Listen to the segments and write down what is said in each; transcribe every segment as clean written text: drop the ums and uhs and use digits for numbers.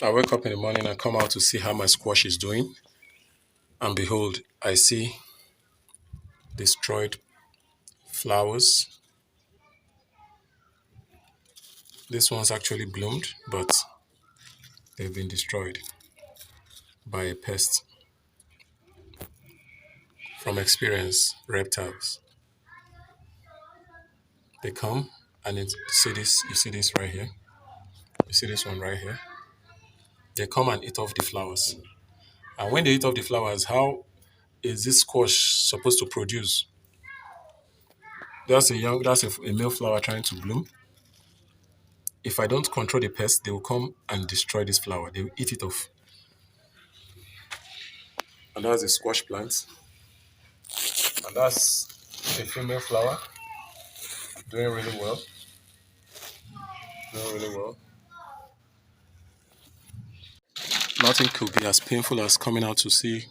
I wake up in the morning and come out to see how my squash is doing. And behold, I see destroyed flowers. This one's actually bloomed, but they've been destroyed by a pest. From experience, reptiles. They come and you see this right here. You see this one right here. They come and eat off the flowers. And when they eat off the flowers, how is this squash supposed to produce? That's a male flower trying to bloom. If I don't control the pest, they will come and destroy this flower. They will eat it off. And that's a squash plant. And that's a female flower doing really well. Doing really well. Nothing could be as painful as coming out to see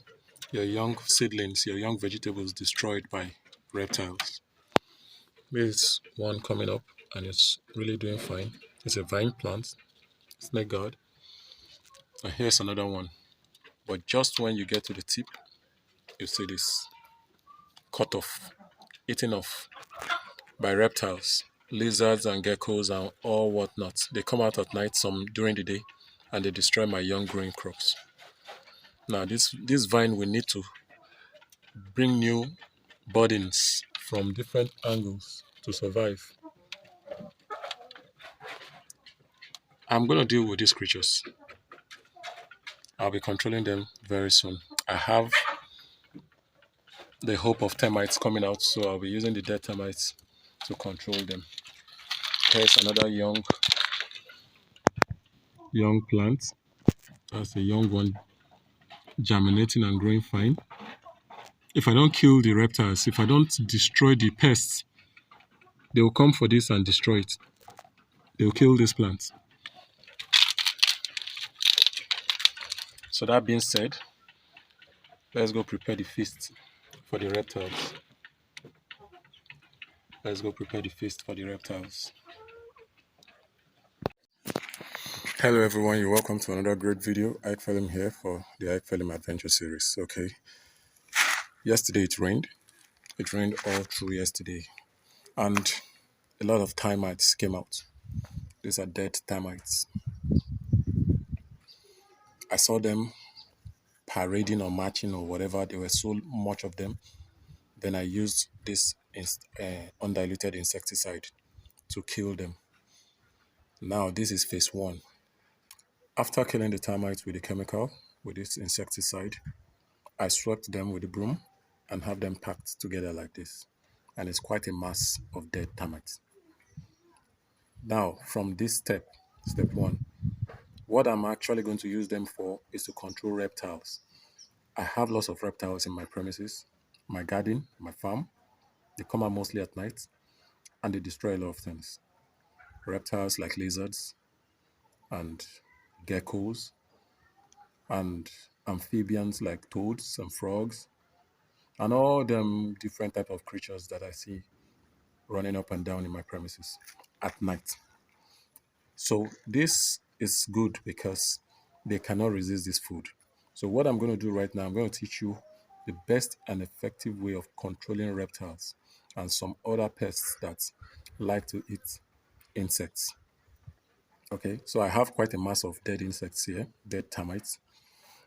your young seedlings, your young vegetables destroyed by reptiles. Here's one coming up and it's really doing fine. It's a vine plant, snake guard. And here's another one. But just when you get to the tip, you see this cut off, eaten off by reptiles, lizards and geckos and all whatnot. They come out at night, some during the day, and they destroy my young growing crops. Now this vine will need to bring new buddings from different angles to survive. I'm gonna deal with these creatures. I'll be controlling them very soon. I have the hope of termites coming out, so I'll be using the dead termites to control them. Here's another young plant. That's a young one germinating and growing fine. If I don't kill the reptiles, if I don't destroy the pests, they will come for this and destroy it. They will kill this plant. So that being said, let's go prepare the feast for the reptiles. Let's go prepare the feast for the reptiles. Hello everyone, you're welcome to another great video. Ike Film here for the Ike Film Adventure series. Okay. Yesterday it rained. It rained all through yesterday. And a lot of termites came out. These are dead termites. I saw them parading or marching or whatever. There were so much of them. Then I used this undiluted insecticide to kill them. Now this is phase one. After killing the termites with the chemical, with this insecticide, I swept them with a broom and have them packed together like this. And it's quite a mass of dead termites. Now, from this step one, what I'm actually going to use them for is to control reptiles. I have lots of reptiles in my premises, my garden, my farm. They come out mostly at night and they destroy a lot of things. Reptiles like lizards and geckos and amphibians like toads and frogs and all them different type of creatures that I see running up and down in my premises at night. So this is good because they cannot resist this food. So what I'm going to do right now, I'm going to teach you the best and effective way of controlling reptiles and some other pests that like to eat insects. Okay, so I have quite a mass of dead insects here, dead termites.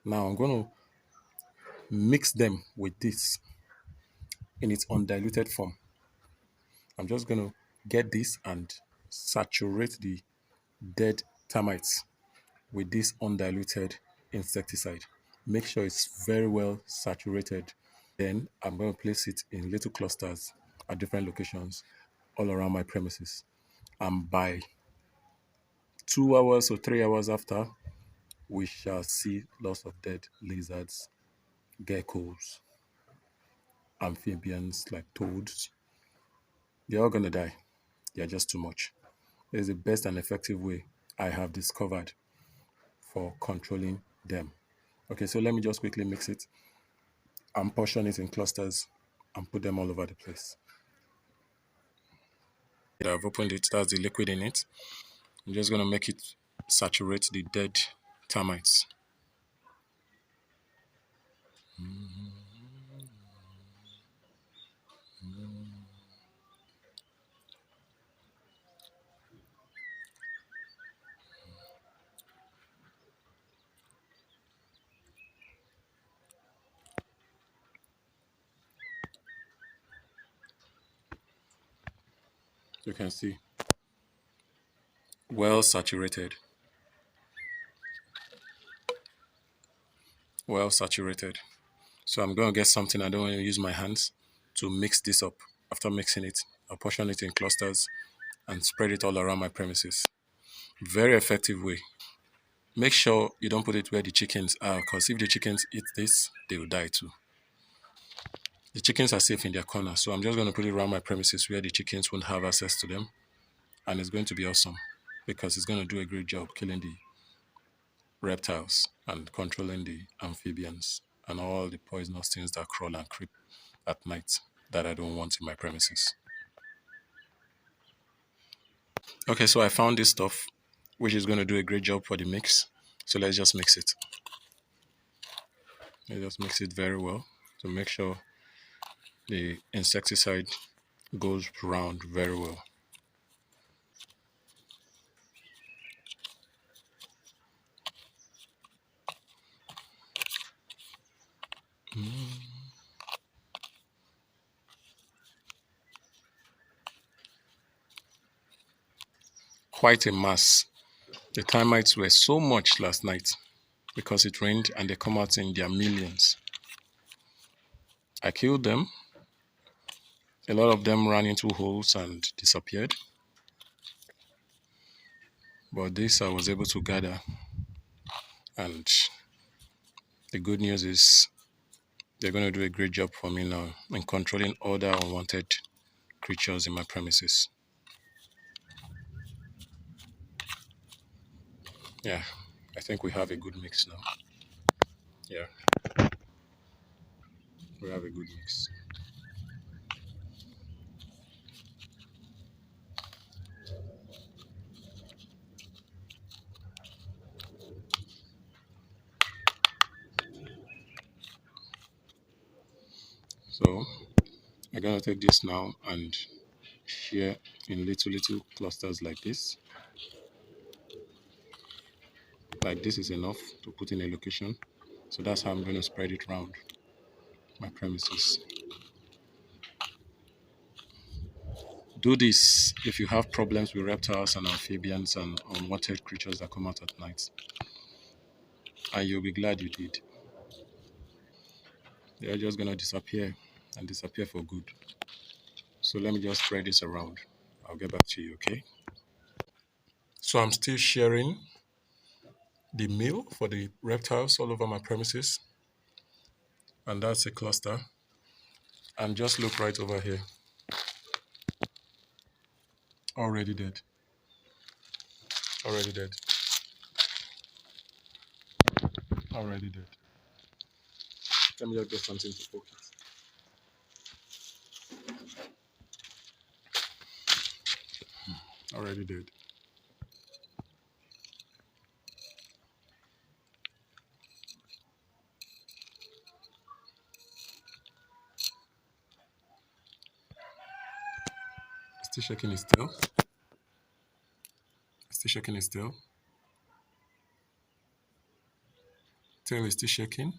Now I'm going to mix them with this in its undiluted form. I'm just going to get this and saturate the dead termites with this undiluted insecticide. Make sure it's very well saturated. Then I'm going to place it in little clusters at different locations all around my premises. And by 2 hours or 3 hours after, we shall see lots of dead lizards, geckos, amphibians like toads. They're all going to die. They're just too much. It's the best and effective way I have discovered for controlling them. Okay, so let me just quickly mix it and portion it in clusters and put them all over the place. I've opened it, that's the liquid in it. I'm just going to make it saturate the dead termites. You can see well saturated, well saturated. So I'm going to get something. I don't want to use my hands to mix this up. After mixing it, I'll portion it in clusters and spread it all around my premises. Very effective way. Make sure you don't put it where the chickens are, because if the chickens eat this, they will die too. The chickens are safe in their corner, so I'm just going to put it around my premises where the chickens won't have access to them. And it's going to be awesome because it's going to do a great job killing the reptiles and controlling the amphibians and all the poisonous things that crawl and creep at night that I don't want in my premises. Okay, so I found this stuff which is going to do a great job for the mix. So let's just mix it. Let's just mix it very well to make sure the insecticide goes round very well. Quite a mass. The termites were so much last night because it rained and they come out in their millions. I killed them. A lot of them ran into holes and disappeared. But this I was able to gather. And the good news is they're going to do a great job for me now in controlling other unwanted creatures in my premises. Yeah, I think we have a good mix now. Yeah, we have a good mix. So I'm going to take this now and share in little clusters like this. Like this is enough to put in a location. So that's how I'm going to spread it around my premises. Do this if you have problems with reptiles and amphibians and unwanted creatures that come out at night. And you'll be glad you did. They're just going to disappear and disappear for good. So let me just spread this around. I'll get back to you, okay? So I'm still sharing the meal for the reptiles all over my premises. And that's a cluster. And just look right over here. Already dead. Already dead. Already dead. Let me just get something to poke it. Already dead. Still shaking his tail. Still shaking his tail. Tail is still shaking.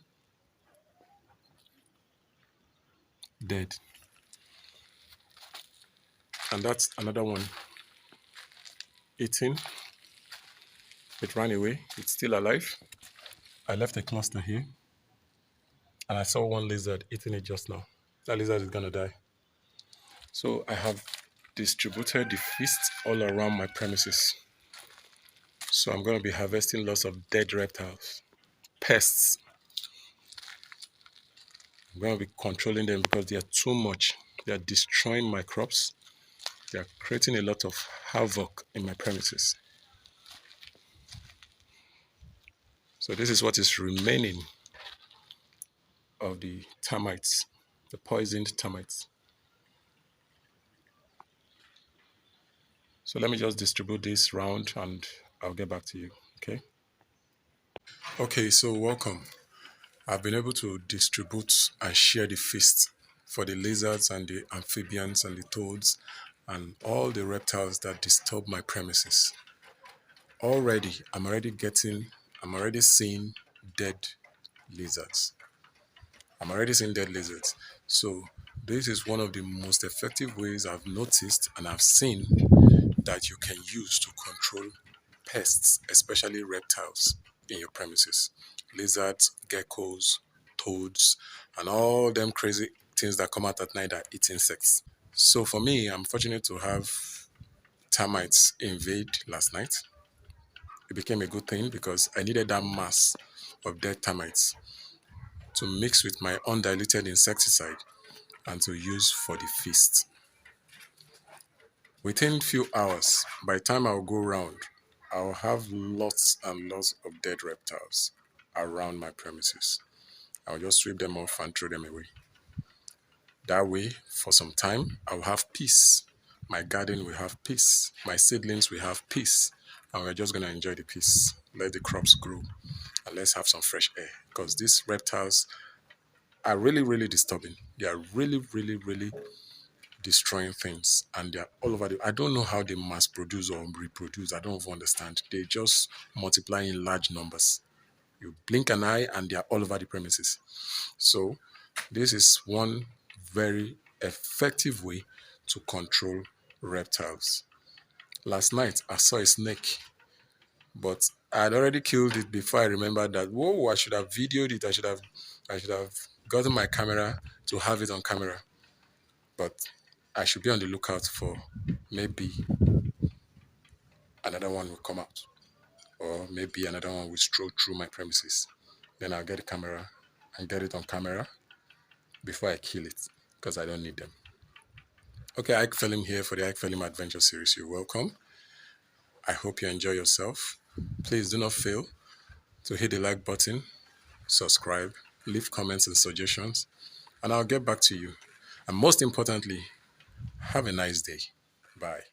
Dead. And that's another one. Eating. It ran away. It's still alive. I left a cluster here. And I saw one lizard eating it just now. That lizard is going to die. So I have distributed the feast all around my premises. So I'm going to be harvesting lots of dead reptiles. Pests. I'm going to be controlling them because they are too much. They are destroying my crops. They are creating a lot of havoc in my premises. So this is what is remaining of the termites, the poisoned termites. So let me just distribute this round and I'll get back to you, okay? Okay, so welcome. I've been able to distribute and share the feast for the lizards and the amphibians and the toads and all the reptiles that disturb my premises. I'm already seeing dead lizards. I'm already seeing dead lizards. So this is one of the most effective ways I've noticed and I've seen that you can use to control pests, especially reptiles in your premises. Lizards, geckos, toads, and all them crazy things that come out at night that eat insects. So for me, I'm fortunate to have termites invade last night. It became a good thing because I needed that mass of dead termites to mix with my undiluted insecticide and to use for the feast. Within few hours, by the time I'll go round, I'll have lots and lots of dead reptiles around my premises. I'll just sweep them off and throw them away. That way, for some time, I'll have peace. My garden will have peace. My seedlings will have peace. And we're just going to enjoy the peace. Let the crops grow and let's have some fresh air. Because these reptiles are really, really disturbing. They are really, really, really destroying things and they're all over I don't know how they mass produce or reproduce. I don't even understand. They just multiply in large numbers. You blink an eye and they're all over the premises. So this is one very effective way to control reptiles. Last night I saw a snake, but I had already killed it before I remembered that, whoa, I should have videoed it. I should have gotten my camera to have it on camera. But I should be on the lookout for maybe another one will come out, or maybe another one will stroll through my premises. Then I'll get the camera and get it on camera before I kill it because I don't need them. Okay, Ike Film here for the Ike Film Adventure Series. You're welcome. I hope you enjoy yourself. Please do not fail to hit the like button, subscribe, leave comments and suggestions, and I'll get back to you. And most importantly, have a nice day. Bye.